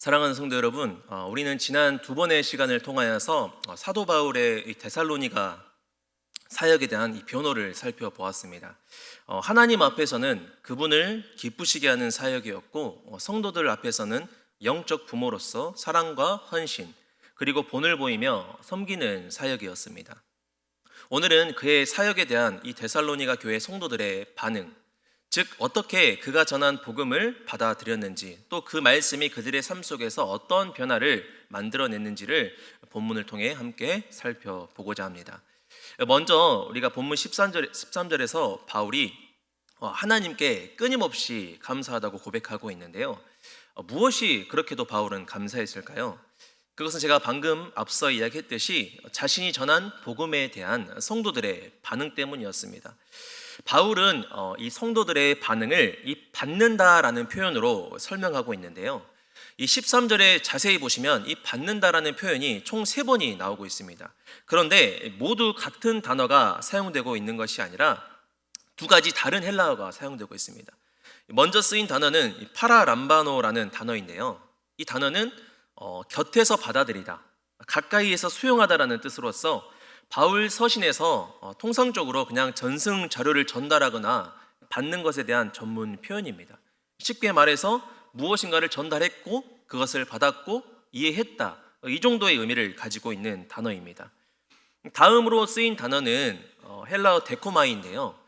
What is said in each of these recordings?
사랑하는 성도 여러분, 우리는 지난 두 번의 시간을 통하여서 사도 바울의 이 데살로니가 사역에 대한 이 변호를 살펴보았습니다. 하나님 앞에서는 그분을 기쁘시게 하는 사역이었고, 성도들 앞에서는 영적 부모로서 사랑과 헌신, 그리고 본을 보이며 섬기는 사역이었습니다. 오늘은 그의 사역에 대한 이 데살로니가 교회 성도들의 반응, 즉 어떻게 그가 전한 복음을 받아들였는지, 또 그 말씀이 그들의 삶 속에서 어떤 변화를 만들어냈는지를 본문을 통해 함께 살펴보고자 합니다. 먼저 우리가 본문 13절에서 바울이 하나님께 끊임없이 감사하다고 고백하고 있는데요. 무엇이 그렇게도 바울은 감사했을까요? 그것은 제가 방금 앞서 이야기했듯이 자신이 전한 복음에 대한 성도들의 반응 때문이었습니다. 바울은 이 성도들의 반응을 이 받는다라는 표현으로 설명하고 있는데요. 이 13절에 자세히 보시면 이 받는다라는 표현이 총 3번이 나오고 있습니다. 그런데 모두 같은 단어가 사용되고 있는 것이 아니라 두 가지 다른 헬라어가 사용되고 있습니다. 먼저 쓰인 단어는 파라람바노라는 단어인데요. 이 단어는 곁에서 받아들이다, 가까이에서 수용하다라는 뜻으로서 바울 서신에서 통상적으로 그냥 전승 자료를 전달하거나 받는 것에 대한 전문 표현입니다. 쉽게 말해서 무엇인가를 전달했고 그것을 받았고 이해했다, 이 정도의 의미를 가지고 있는 단어입니다. 다음으로 쓰인 단어는 헬라어 데코마이인데요.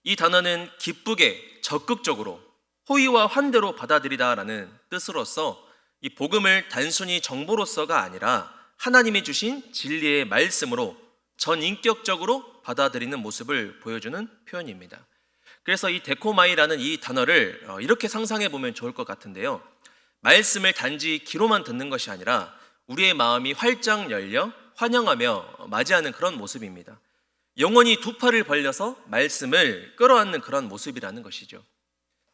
이 단어는 기쁘게 적극적으로 호의와 환대로 받아들이다라는 뜻으로서 이 복음을 단순히 정보로서가 아니라 하나님이 주신 진리의 말씀으로 전인격적으로 받아들이는 모습을 보여주는 표현입니다. 그래서 이 데코마이라는 이 단어를 이렇게 상상해 보면 좋을 것 같은데요. 말씀을 단지 귀로만 듣는 것이 아니라 우리의 마음이 활짝 열려 환영하며 맞이하는 그런 모습입니다. 영원히 두 팔을 벌려서 말씀을 끌어안는 그런 모습이라는 것이죠.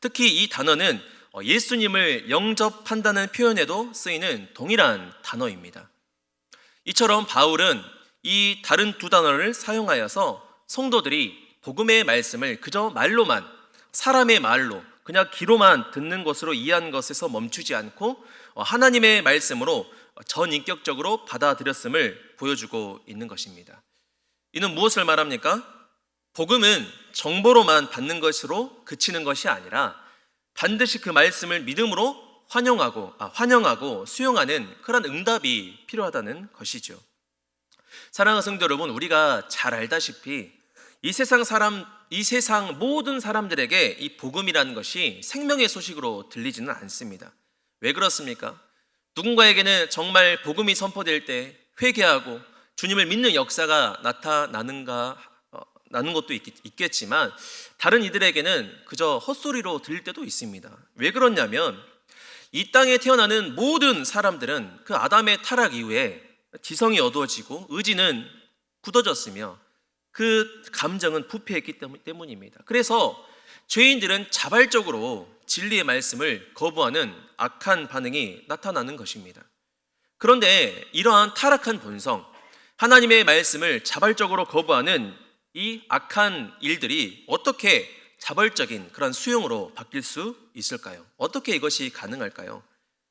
특히 이 단어는 예수님을 영접한다는 표현에도 쓰이는 동일한 단어입니다. 이처럼 바울은 이 다른 두 단어를 사용하여서 성도들이 복음의 말씀을 그저 말로만, 사람의 말로 그냥 귀로만 듣는 것으로 이해한 것에서 멈추지 않고 하나님의 말씀으로 전인격적으로 받아들였음을 보여주고 있는 것입니다. 이는 무엇을 말합니까? 복음은 정보로만 받는 것으로 그치는 것이 아니라 반드시 그 말씀을 믿음으로 환영하고 수용하는 그런 응답이 필요하다는 것이죠. 사랑하는 성도 여러분, 우리가 잘 알다시피 이 세상 모든 사람들에게 이 복음이라는 것이 생명의 소식으로 들리지는 않습니다. 왜 그렇습니까? 누군가에게는 정말 복음이 선포될 때 회개하고 주님을 믿는 역사가 나는 것도 있겠지만 다른 이들에게는 그저 헛소리로 들릴 때도 있습니다. 왜 그렇냐면 이 땅에 태어나는 모든 사람들은 그 아담의 타락 이후에 지성이 어두워지고 의지는 굳어졌으며 그 감정은 부패했기 때문입니다. 그래서 죄인들은 자발적으로 진리의 말씀을 거부하는 악한 반응이 나타나는 것입니다. 그런데 이러한 타락한 본성, 하나님의 말씀을 자발적으로 거부하는 이 악한 일들이 어떻게 자발적인 그런 수용으로 바뀔 수 있을까요? 어떻게 이것이 가능할까요?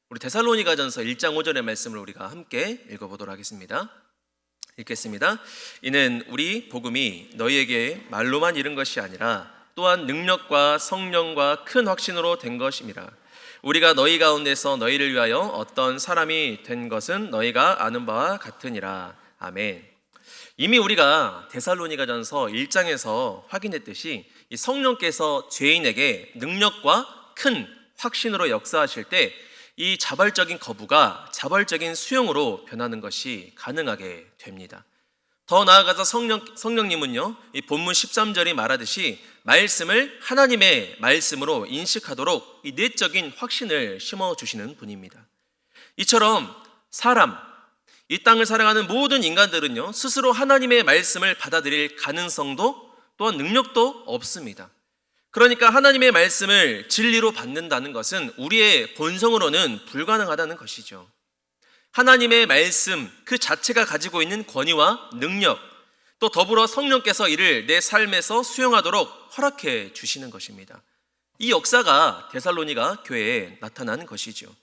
우리 데살로니가전서 1장 5절의 말씀을 우리가 함께 읽어보도록 하겠습니다. 읽겠습니다. 이는 우리 복음이 너희에게 말로만 이른 것이 아니라 또한 능력과 성령과 큰 확신으로 된 것임이라. 우리가 너희 가운데서 너희를 위하여 어떤 사람이 된 것은 너희가 아는 바와 같으니라. 아멘. 이미 우리가 데살로니가전서 1장에서 확인했듯이 이 성령께서 죄인에게 능력과 큰 확신으로 역사하실 때 이 자발적인 거부가 자발적인 수용으로 변하는 것이 가능하게 됩니다. 더 나아가서 성령님은요, 이 본문 13절이 말하듯이 말씀을 하나님의 말씀으로 인식하도록 이 내적인 확신을 심어주시는 분입니다. 이처럼 이 땅을 살아가는 모든 인간들은요, 스스로 하나님의 말씀을 받아들일 가능성도 또한 능력도 없습니다. 그러니까 하나님의 말씀을 진리로 받는다는 것은 우리의 본성으로는 불가능하다는 것이죠. 하나님의 말씀 그 자체가 가지고 있는 권위와 능력, 또 더불어 성령께서 이를 내 삶에서 수용하도록 허락해 주시는 것입니다. 이 역사가 데살로니가 교회에 나타난 것이죠.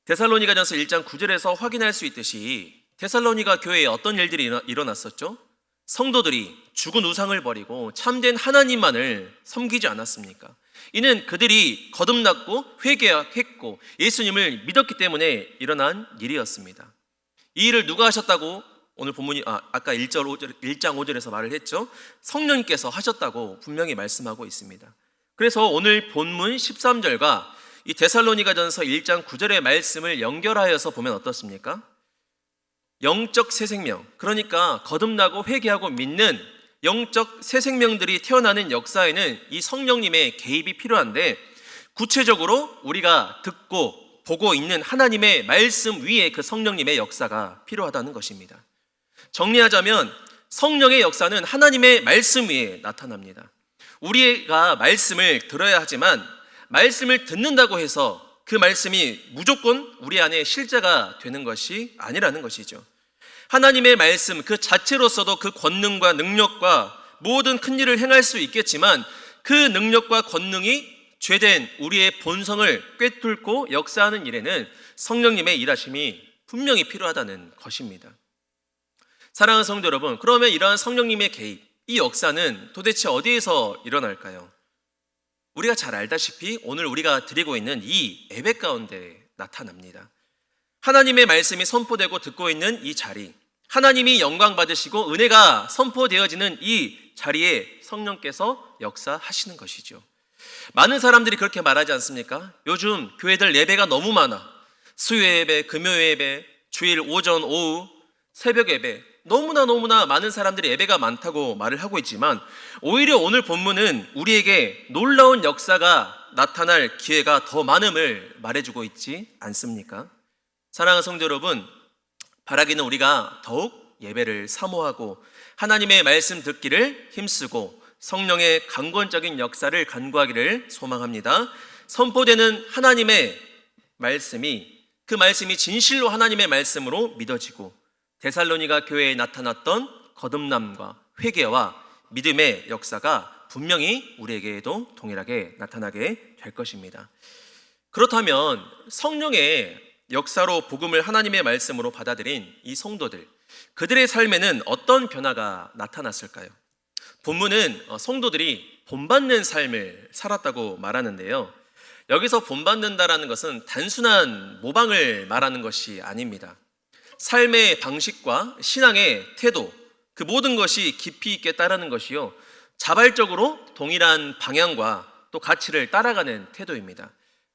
데살로니가전서 1장 9절에서 확인할 수 있듯이 데살로니가 교회에 어떤 일들이 일어났었죠? 성도들이 죽은 우상을 버리고 참된 하나님만을 섬기지 않았습니까? 이는 그들이 거듭났고 회개했고 예수님을 믿었기 때문에 일어난 일이었습니다. 이 일을 누가 하셨다고 오늘 본문이 아까 1장 5절에서 말을 했죠. 성령님께서 하셨다고 분명히 말씀하고 있습니다. 그래서 오늘 본문 13절과 이 데살로니가전서 1장 9절의 말씀을 연결하여서 보면 어떻습니까? 영적 새 생명, 그러니까 거듭나고 회개하고 믿는 영적 새 생명들이 태어나는 역사에는 이 성령님의 개입이 필요한데, 구체적으로 우리가 듣고 보고 있는 하나님의 말씀 위에 그 성령님의 역사가 필요하다는 것입니다. 정리하자면 성령의 역사는 하나님의 말씀 위에 나타납니다. 우리가 말씀을 들어야 하지만 말씀을 듣는다고 해서 그 말씀이 무조건 우리 안에 실제가 되는 것이 아니라는 것이죠. 하나님의 말씀 그 자체로서도 그 권능과 능력과 모든 큰 일을 행할 수 있겠지만 그 능력과 권능이 죄된 우리의 본성을 꿰뚫고 역사하는 일에는 성령님의 일하심이 분명히 필요하다는 것입니다. 사랑하는 성도 여러분, 그러면 이러한 성령님의 개입, 이 역사는 도대체 어디에서 일어날까요? 우리가 잘 알다시피 오늘 우리가 드리고 있는 이 예배 가운데 나타납니다. 하나님의 말씀이 선포되고 듣고 있는 이 자리, 하나님이 영광 받으시고 은혜가 선포되어지는 이 자리에 성령께서 역사하시는 것이죠. 많은 사람들이 그렇게 말하지 않습니까? 요즘 교회들 예배가 너무 많아. 수요 예배, 금요 예배, 주일 오전, 오후, 새벽 예배, 너무나 많은 사람들이 예배가 많다고 말을 하고 있지만 오히려 오늘 본문은 우리에게 놀라운 역사가 나타날 기회가 더 많음을 말해주고 있지 않습니까? 사랑하는 성도 여러분, 바라기는 우리가 더욱 예배를 사모하고 하나님의 말씀 듣기를 힘쓰고 성령의 강권적인 역사를 간구하기를 소망합니다. 선포되는 하나님의 말씀이 그 말씀이 진실로 하나님의 말씀으로 믿어지고 데살로니가 교회에 나타났던 거듭남과 회개와 믿음의 역사가 분명히 우리에게도 동일하게 나타나게 될 것입니다. 그렇다면 성령의 역사로 복음을 하나님의 말씀으로 받아들인 이 성도들, 그들의 삶에는 어떤 변화가 나타났을까요? 본문은 성도들이 본받는 삶을 살았다고 말하는데요. 여기서 본받는다라는 것은 단순한 모방을 말하는 것이 아닙니다. 삶의 방식과 신앙의 태도, 그 모든 것이 깊이 있게 따르는 것이요, 자발적으로 동일한 방향과 또 가치를 따라가는 태도입니다.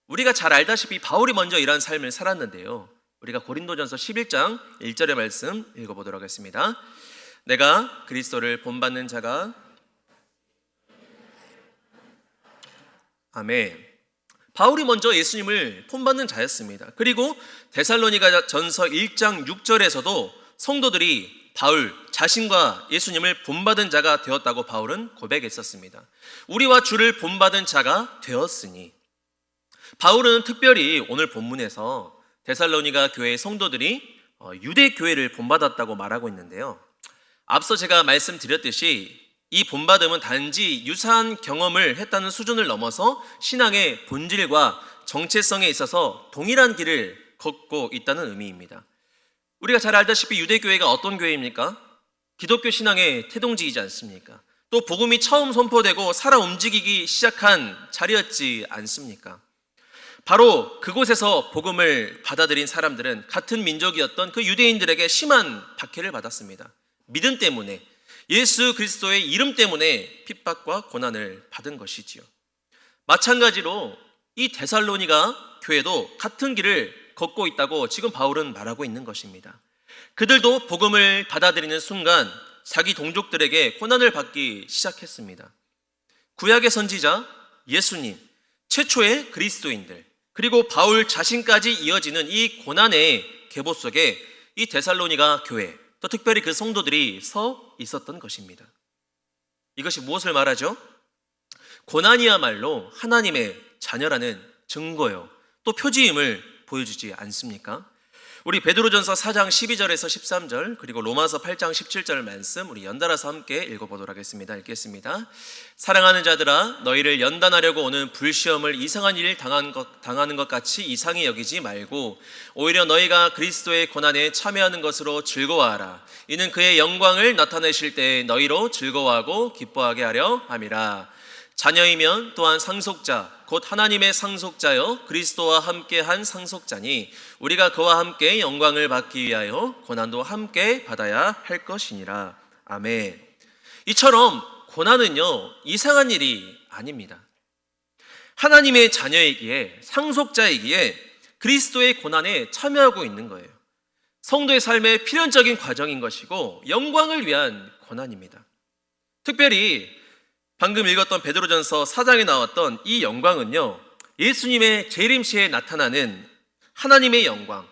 우리가 잘 알다시피 바울이 먼저 이러한 삶을 살았는데요. 우리가 고린도전서 11장 1절의 말씀 읽어보도록 하겠습니다. 내가 그리스도를 본받는 자가 아멘. 바울이 먼저 예수님을 본받는 자였습니다. 그리고 데살로니가 전서 1장 6절에서도 성도들이 바울 자신과 예수님을 본받은 자가 되었다고 바울은 고백했었습니다. 우리와 주를 본받은 자가 되었으니, 바울은 특별히 오늘 본문에서 데살로니가 교회의 성도들이 유대 교회를 본받았다고 말하고 있는데요. 앞서 제가 말씀드렸듯이 이 본받음은 단지 유사한 경험을 했다는 수준을 넘어서 신앙의 본질과 정체성에 있어서 동일한 길을 걷고 있다는 의미입니다. 우리가 잘 알다시피 유대교회가 어떤 교회입니까? 기독교 신앙의 태동지이지 않습니까? 또 복음이 처음 선포되고 살아 움직이기 시작한 자리였지 않습니까? 바로 그곳에서 복음을 받아들인 사람들은 같은 민족이었던 그 유대인들에게 심한 박해를 받았습니다. 믿음 때문에, 예수 그리스도의 이름 때문에 핍박과 고난을 받은 것이지요. 마찬가지로 이 데살로니가 교회도 같은 길을 걷고 있다고 지금 바울은 말하고 있는 것입니다. 그들도 복음을 받아들이는 순간 자기 동족들에게 고난을 받기 시작했습니다. 구약의 선지자 예수님, 최초의 그리스도인들, 그리고 바울 자신까지 이어지는 이 고난의 계보 속에 이 데살로니가 교회, 또 특별히 그 성도들이 서 있었던 것입니다. 이것이 무엇을 말하죠? 고난이야말로 하나님의 자녀라는 증거요, 또 표지임을 보여주지 않습니까? 우리 베드로전서 4장 12절에서 13절 그리고 로마서 8장 17절 말씀 우리 연달아서 함께 읽어보도록 하겠습니다. 읽겠습니다. 사랑하는 자들아, 너희를 연단하려고 오는 불시험을 이상한 일 당하는 것 같이 이상히 여기지 말고 오히려 너희가 그리스도의 고난에 참여하는 것으로 즐거워하라. 이는 그의 영광을 나타내실 때에 너희로 즐거워하고 기뻐하게 하려 함이라. 자녀이면 또한 상속자 곧 하나님의 상속자여 그리스도와 함께한 상속자니 우리가 그와 함께 영광을 받기 위하여 고난도 함께 받아야 할 것이니라. 아멘. 이처럼 고난은요 이상한 일이 아닙니다. 하나님의 자녀이기에 상속자이기에 그리스도의 고난에 참여하고 있는 거예요. 성도의 삶의 필연적인 과정인 것이고 영광을 위한 고난입니다. 특별히 방금 읽었던 베드로전서 4장에 나왔던 이 영광은요 예수님의 재림시에 나타나는 하나님의 영광,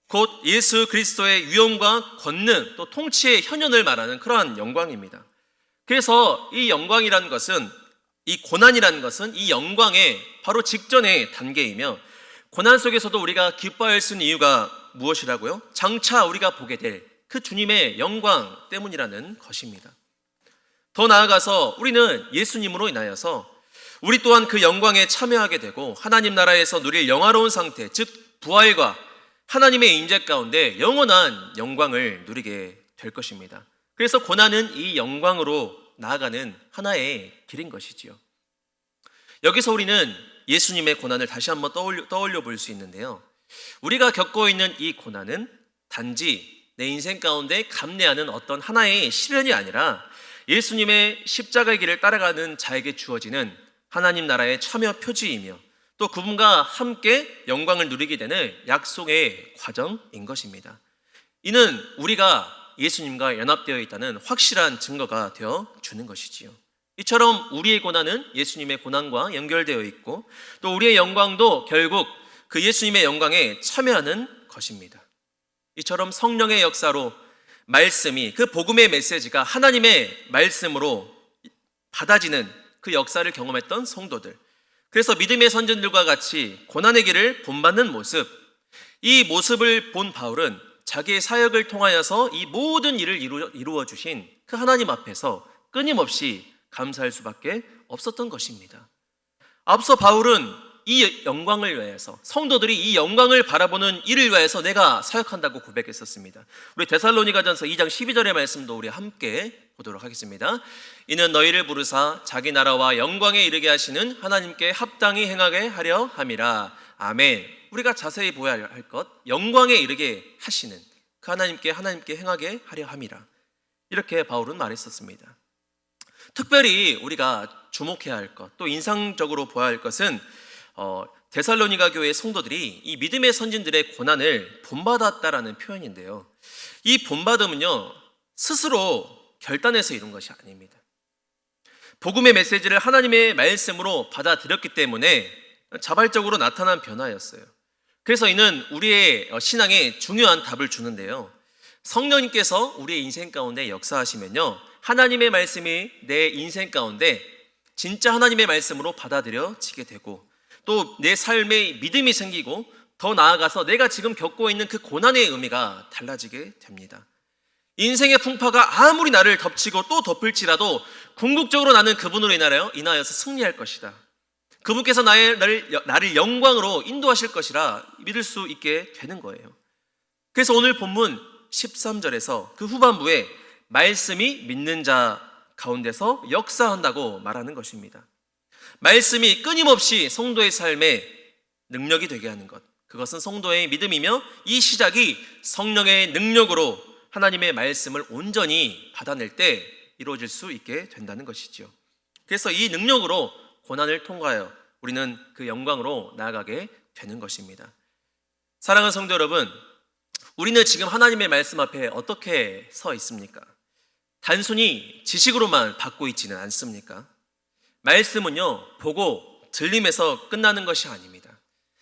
곧 예수 그리스도의 위엄과 권능 또 통치의 현현을 말하는 그러한 영광입니다. 그래서 이 영광이라는 것은, 이 고난이라는 것은 이 영광의 바로 직전의 단계이며 고난 속에서도 우리가 기뻐할 수 있는 이유가 무엇이라고요? 장차 우리가 보게 될 그 주님의 영광 때문이라는 것입니다. 더 나아가서 우리는 예수님으로 인하여서 우리 또한 그 영광에 참여하게 되고 하나님 나라에서 누릴 영화로운 상태, 즉 부활과 하나님의 임재 가운데 영원한 영광을 누리게 될 것입니다. 그래서 고난은 이 영광으로 나아가는 하나의 길인 것이지요. 여기서 우리는 예수님의 고난을 다시 한번 떠올려 볼 수 있는데요. 우리가 겪고 있는 이 고난은 단지 내 인생 가운데 감내하는 어떤 하나의 시련이 아니라 예수님의 십자가의 길을 따라가는 자에게 주어지는 하나님 나라의 참여 표지이며 또 그분과 함께 영광을 누리게 되는 약속의 과정인 것입니다. 이는 우리가 예수님과 연합되어 있다는 확실한 증거가 되어 주는 것이지요. 이처럼 우리의 고난은 예수님의 고난과 연결되어 있고 또 우리의 영광도 결국 그 예수님의 영광에 참여하는 것입니다. 이처럼 성령의 역사로 말씀이, 그 복음의 메시지가 하나님의 말씀으로 받아지는 그 역사를 경험했던 성도들, 그래서 믿음의 선진들과 같이 고난의 길을 본받는 모습, 이 모습을 본 바울은 자기의 사역을 통하여서 이 모든 일을 이루어 주신 그 하나님 앞에서 끊임없이 감사할 수밖에 없었던 것입니다. 앞서 바울은 이 영광을 위해서, 성도들이 이 영광을 바라보는 이를 위해서 내가 사역한다고 고백했었습니다. 우리 데살로니가전서 2장 12절의 말씀도 우리 함께 보도록 하겠습니다. 이는 너희를 부르사 자기 나라와 영광에 이르게 하시는 하나님께 합당히 행하게 하려 함이라. 아멘. 우리가 자세히 보아야 할 것, 영광에 이르게 하시는 그 하나님께 행하게 하려 함이라. 이렇게 바울은 말했었습니다. 특별히 우리가 주목해야 할 것, 또 인상적으로 보아야 할 것은 데살로니가 교회의 성도들이 이 믿음의 선진들의 고난을 본받았다라는 표현인데요. 이 본받음은요 스스로 결단해서 이룬 것이 아닙니다. 복음의 메시지를 하나님의 말씀으로 받아들였기 때문에 자발적으로 나타난 변화였어요. 그래서 이는 우리의 신앙에 중요한 답을 주는데요. 성령님께서 우리의 인생 가운데 역사하시면요 하나님의 말씀이 내 인생 가운데 진짜 하나님의 말씀으로 받아들여지게 되고 또 내 삶에 믿음이 생기고 더 나아가서 내가 지금 겪고 있는 그 고난의 의미가 달라지게 됩니다. 인생의 풍파가 아무리 나를 덮치고 또 덮을지라도 궁극적으로 나는 그분으로 인하여서 승리할 것이다. 그분께서 나를 영광으로 인도하실 것이라 믿을 수 있게 되는 거예요. 그래서 오늘 본문 13절에서 그 후반부에 말씀이 믿는 자 가운데서 역사한다고 말하는 것입니다. 말씀이 끊임없이 성도의 삶에 능력이 되게 하는 것, 그것은 성도의 믿음이며 이 시작이 성령의 능력으로 하나님의 말씀을 온전히 받아낼 때 이루어질 수 있게 된다는 것이죠. 그래서 이 능력으로 고난을 통과하여 우리는 그 영광으로 나아가게 되는 것입니다. 사랑하는 성도 여러분, 우리는 지금 하나님의 말씀 앞에 어떻게 서 있습니까? 단순히 지식으로만 받고 있지는 않습니까? 말씀은요 보고 들림에서 끝나는 것이 아닙니다.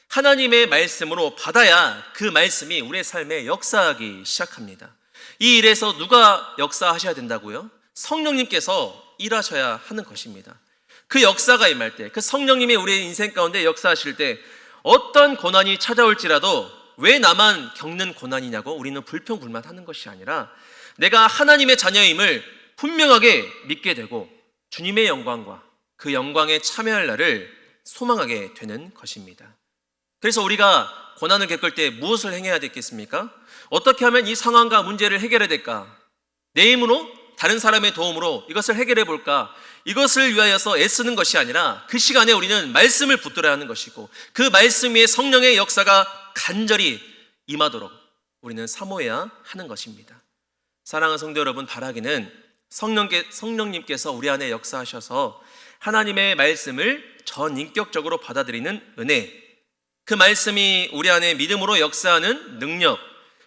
하나님의 말씀으로 받아야 그 말씀이 우리의 삶에 역사하기 시작합니다. 이 일에서 누가 역사하셔야 된다고요? 성령님께서 일하셔야 하는 것입니다. 그 역사가 임할 때, 그 성령님이 우리의 인생 가운데 역사하실 때 어떤 고난이 찾아올지라도 왜 나만 겪는 고난이냐고 우리는 불평불만하는 것이 아니라 내가 하나님의 자녀임을 분명하게 믿게 되고 주님의 영광과 그 영광에 참여할 날을 소망하게 되는 것입니다. 그래서 우리가 고난을 겪을 때 무엇을 행해야 되겠습니까? 어떻게 하면 이 상황과 문제를 해결해야 될까? 내 힘으로, 다른 사람의 도움으로 이것을 해결해 볼까? 이것을 위하여서 애쓰는 것이 아니라 그 시간에 우리는 말씀을 붙들어야 하는 것이고 그 말씀 위에 성령의 역사가 간절히 임하도록 우리는 사모해야 하는 것입니다. 사랑하는 성도 여러분, 바라기는 성령님께서 우리 안에 역사하셔서 하나님의 말씀을 전인격적으로 받아들이는 은혜, 그 말씀이 우리 안에 믿음으로 역사하는 능력,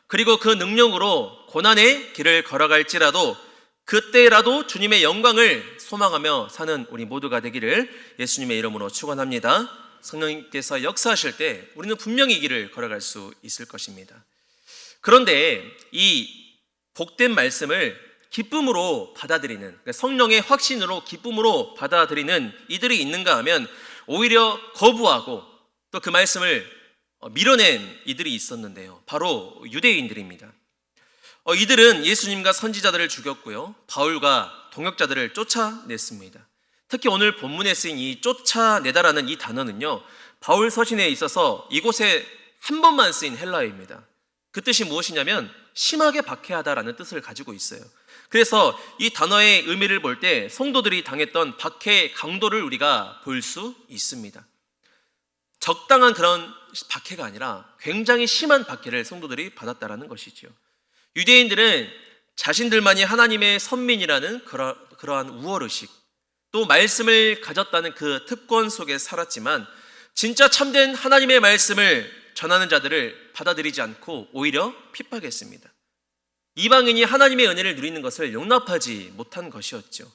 그리고 그 능력으로 고난의 길을 걸어갈지라도 그때라도 주님의 영광을 소망하며 사는 우리 모두가 되기를 예수님의 이름으로 축원합니다. 성령님께서 역사하실 때 우리는 분명히 이 길을 걸어갈 수 있을 것입니다. 그런데 이 복된 말씀을 기쁨으로 받아들이는, 그러니까 성령의 확신으로 기쁨으로 받아들이는 이들이 있는가 하면 오히려 거부하고 또 그 말씀을 밀어낸 이들이 있었는데요. 바로 유대인들입니다. 이들은 예수님과 선지자들을 죽였고요, 바울과 동역자들을 쫓아냈습니다. 특히 오늘 본문에 쓰인 이 쫓아내다라는 이 단어는요, 바울 서신에 있어서 이곳에 한 번만 쓰인 헬라어입니다. 그 뜻이 무엇이냐면 심하게 박해하다라는 뜻을 가지고 있어요. 그래서 이 단어의 의미를 볼 때 성도들이 당했던 박해의 강도를 우리가 볼 수 있습니다. 적당한 그런 박해가 아니라 굉장히 심한 박해를 성도들이 받았다라는 것이지요. 유대인들은 자신들만이 하나님의 선민이라는 그러한 우월의식, 또 말씀을 가졌다는 그 특권 속에 살았지만 진짜 참된 하나님의 말씀을 전하는 자들을 받아들이지 않고 오히려 핍박했습니다. 이방인이 하나님의 은혜를 누리는 것을 용납하지 못한 것이었죠.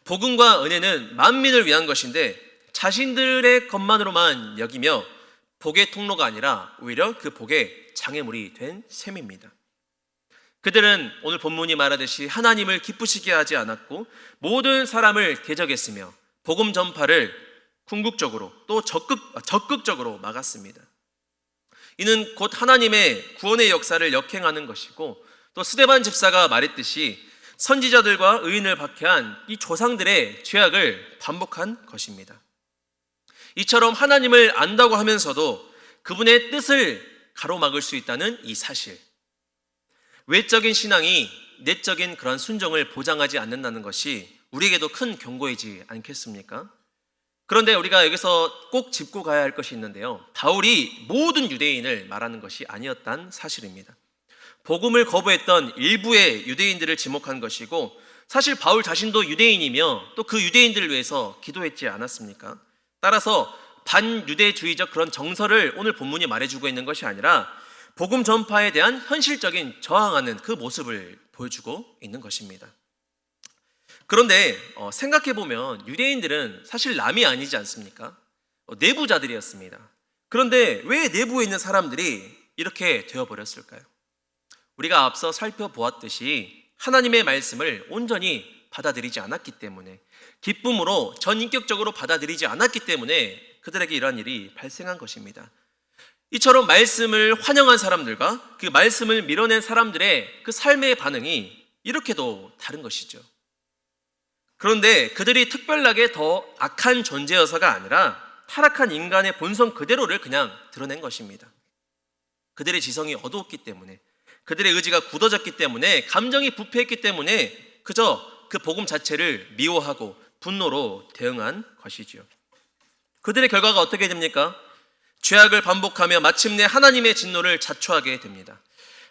복음과 은혜는 만민을 위한 것인데 자신들의 것만으로만 여기며 복의 통로가 아니라 오히려 그 복의 장애물이 된 셈입니다. 그들은 오늘 본문이 말하듯이 하나님을 기쁘시게 하지 않았고 모든 사람을 대적했으며 복음 전파를 궁극적으로 또 적극적으로 막았습니다. 이는 곧 하나님의 구원의 역사를 역행하는 것이고 또 스데반 집사가 말했듯이 선지자들과 의인을 박해한 이 조상들의 죄악을 반복한 것입니다. 이처럼 하나님을 안다고 하면서도 그분의 뜻을 가로막을 수 있다는 이 사실, 외적인 신앙이 내적인 그런 순종을 보장하지 않는다는 것이 우리에게도 큰 경고이지 않겠습니까? 그런데 우리가 여기서 꼭 짚고 가야 할 것이 있는데요, 바울이 모든 유대인을 말하는 것이 아니었다는 사실입니다. 복음을 거부했던 일부의 유대인들을 지목한 것이고 사실 바울 자신도 유대인이며 또 그 유대인들을 위해서 기도했지 않았습니까? 따라서 반유대주의적 그런 정서를 오늘 본문이 말해주고 있는 것이 아니라 복음 전파에 대한 현실적인 저항하는 그 모습을 보여주고 있는 것입니다. 그런데 생각해보면 유대인들은 사실 남이 아니지 않습니까? 내부자들이었습니다. 그런데 왜 내부에 있는 사람들이 이렇게 되어버렸을까요? 우리가 앞서 살펴보았듯이 하나님의 말씀을 온전히 받아들이지 않았기 때문에, 기쁨으로 전인격적으로 받아들이지 않았기 때문에 그들에게 이러한 일이 발생한 것입니다. 이처럼 말씀을 환영한 사람들과 그 말씀을 밀어낸 사람들의 그 삶의 반응이 이렇게도 다른 것이죠. 그런데 그들이 특별하게 더 악한 존재여서가 아니라 타락한 인간의 본성 그대로를 그냥 드러낸 것입니다. 그들의 지성이 어두웠기 때문에, 그들의 의지가 굳어졌기 때문에, 감정이 부패했기 때문에 그저 그 복음 자체를 미워하고 분노로 대응한 것이지요. 그들의 결과가 어떻게 됩니까? 죄악을 반복하며 마침내 하나님의 진노를 자초하게 됩니다.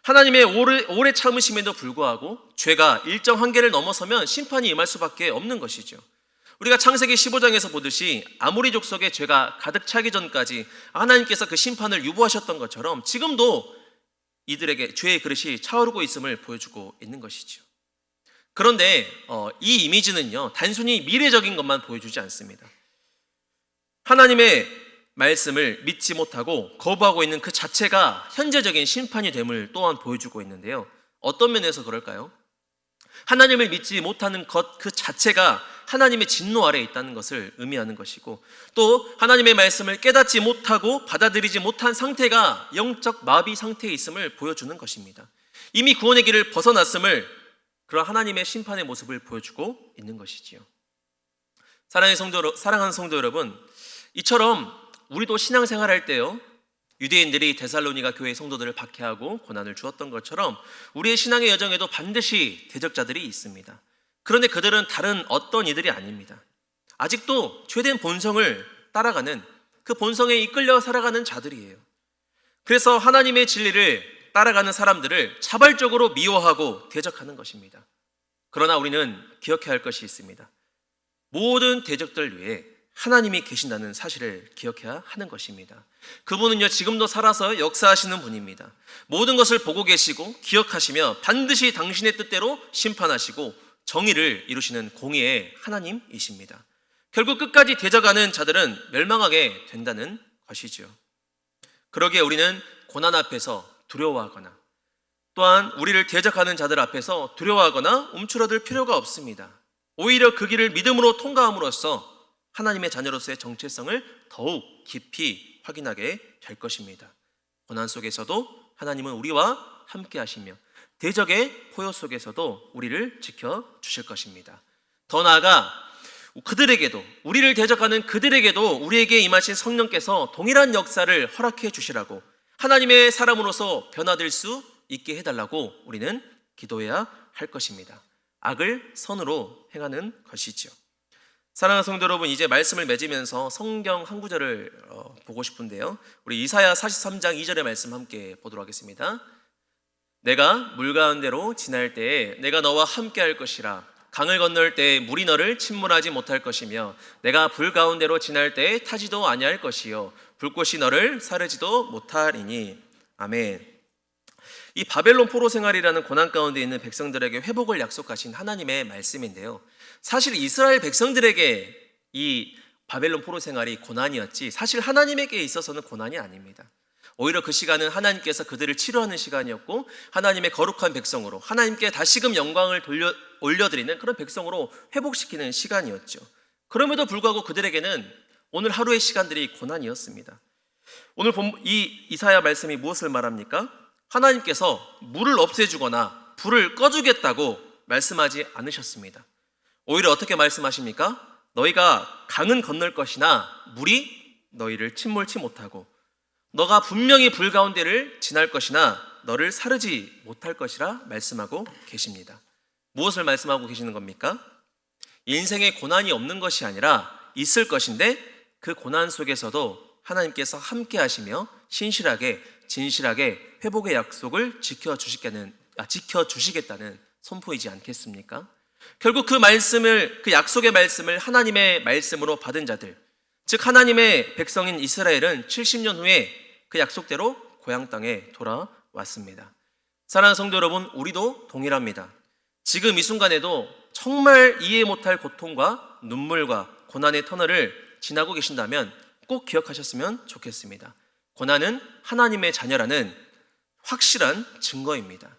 하나님의 오래 참으심에도 불구하고 죄가 일정 한계를 넘어서면 심판이 임할 수밖에 없는 것이죠. 우리가 창세기 15장에서 보듯이 아모리 족속의 죄가 가득 차기 전까지 하나님께서 그 심판을 유보하셨던 것처럼 지금도 이들에게 죄의 그릇이 차오르고 있음을 보여주고 있는 것이죠. 그런데 이 이미지는요, 단순히 미래적인 것만 보여주지 않습니다. 하나님의 말씀을 믿지 못하고 거부하고 있는 그 자체가 현재적인 심판이 됨을 또한 보여주고 있는데요, 어떤 면에서 그럴까요? 하나님을 믿지 못하는 것 그 자체가 하나님의 진노 아래에 있다는 것을 의미하는 것이고, 또 하나님의 말씀을 깨닫지 못하고 받아들이지 못한 상태가 영적 마비 상태에 있음을 보여주는 것입니다. 이미 구원의 길을 벗어났음을, 그런 하나님의 심판의 모습을 보여주고 있는 것이지요. 사랑하는 성도 여러분, 이처럼 우리도 신앙생활할 때요, 유대인들이 데살로니가 교회 성도들을 박해하고 고난을 주었던 것처럼 우리의 신앙의 여정에도 반드시 대적자들이 있습니다. 그런데 그들은 다른 어떤 이들이 아닙니다. 아직도 죄된 본성을 따라가는, 그 본성에 이끌려 살아가는 자들이에요. 그래서 하나님의 진리를 따라가는 사람들을 자발적으로 미워하고 대적하는 것입니다. 그러나 우리는 기억해야 할 것이 있습니다. 모든 대적들 위에 하나님이 계신다는 사실을 기억해야 하는 것입니다. 그분은요, 지금도 살아서 역사하시는 분입니다. 모든 것을 보고 계시고 기억하시며 반드시 당신의 뜻대로 심판하시고 정의를 이루시는 공의의 하나님이십니다. 결국 끝까지 대적하는 자들은 멸망하게 된다는 것이죠. 그러기에 우리는 고난 앞에서 두려워하거나, 또한 우리를 대적하는 자들 앞에서 두려워하거나 움츠러들 필요가 없습니다. 오히려 그 길을 믿음으로 통과함으로써 하나님의 자녀로서의 정체성을 더욱 깊이 확인하게 될 것입니다. 고난 속에서도 하나님은 우리와 함께 하시며 대적의 포효 속에서도 우리를 지켜주실 것입니다. 더 나아가 그들에게도, 우리를 대적하는 그들에게도 우리에게 임하신 성령께서 동일한 역사를 허락해 주시라고, 하나님의 사람으로서 변화될 수 있게 해달라고 우리는 기도해야 할 것입니다. 악을 선으로 행하는 것이죠. 사랑하는 성도 여러분, 이제 말씀을 맺으면서 성경 한 구절을 보고 싶은데요, 우리 이사야 43장 2절의 말씀 함께 보도록 하겠습니다. 내가 물 가운데로 지날 때에 내가 너와 함께 할 것이라. 강을 건널 때에 물이 너를 침몰하지 못할 것이며 내가 불 가운데로 지날 때에 타지도 아니할 것이요 불꽃이 너를 사르지도 못하리니. 아멘. 이 바벨론 포로 생활이라는 고난 가운데 있는 백성들에게 회복을 약속하신 하나님의 말씀인데요, 사실 이스라엘 백성들에게 이 바벨론 포로 생활이 고난이었지 사실 하나님에게 있어서는 고난이 아닙니다. 오히려 그 시간은 하나님께서 그들을 치료하는 시간이었고, 하나님의 거룩한 백성으로 하나님께 다시금 영광을 올려드리는 그런 백성으로 회복시키는 시간이었죠. 그럼에도 불구하고 그들에게는 오늘 하루의 시간들이 고난이었습니다. 오늘 이 이사야 말씀이 무엇을 말합니까? 하나님께서 물을 없애주거나 불을 꺼주겠다고 말씀하지 않으셨습니다. 오히려 어떻게 말씀하십니까? 너희가 강은 건널 것이나 물이 너희를 침몰치 못하고, 너가 분명히 불 가운데를 지날 것이나 너를 사르지 못할 것이라 말씀하고 계십니다. 무엇을 말씀하고 계시는 겁니까? 인생에 고난이 없는 것이 아니라 있을 것인데, 그 고난 속에서도 하나님께서 함께 하시며 신실하게 진실하게 회복의 약속을 지켜주시겠다는 선포이지 않겠습니까? 결국 그 말씀을, 그 약속의 말씀을 하나님의 말씀으로 받은 자들, 즉 하나님의 백성인 이스라엘은 70년 후에 그 약속대로 고향 땅에 돌아왔습니다. 사랑하는 성도 여러분, 우리도 동일합니다. 지금 이 순간에도 정말 이해 못할 고통과 눈물과 고난의 터널을 지나고 계신다면 꼭 기억하셨으면 좋겠습니다. 고난은 하나님의 자녀라는 확실한 증거입니다.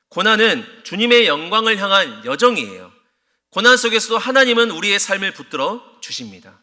고난은 주님의 영광을 향한 여정이에요. 고난 속에서도 하나님은 우리의 삶을 붙들어 주십니다.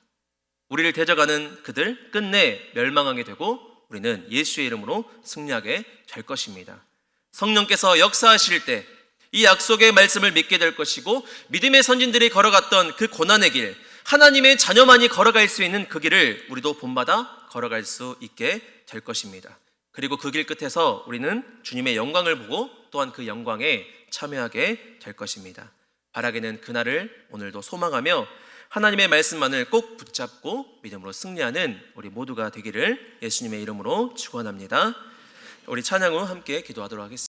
우리를 대적하는 그들 끝내 멸망하게 되고 우리는 예수의 이름으로 승리하게 될 것입니다. 성령께서 역사하실 때 이 약속의 말씀을 믿게 될 것이고, 믿음의 선진들이 걸어갔던 그 고난의 길, 하나님의 자녀만이 걸어갈 수 있는 그 길을 우리도 본받아 걸어갈 수 있게 될 것입니다. 그리고 그 길 끝에서 우리는 주님의 영광을 보고 또한 그 영광에 참여하게 될 것입니다. 바라기는 그날을 오늘도 소망하며 하나님의 말씀만을 꼭 붙잡고 믿음으로 승리하는 우리 모두가 되기를 예수님의 이름으로 축원합니다. 우리 찬양 후 함께 기도하도록 하겠습니다.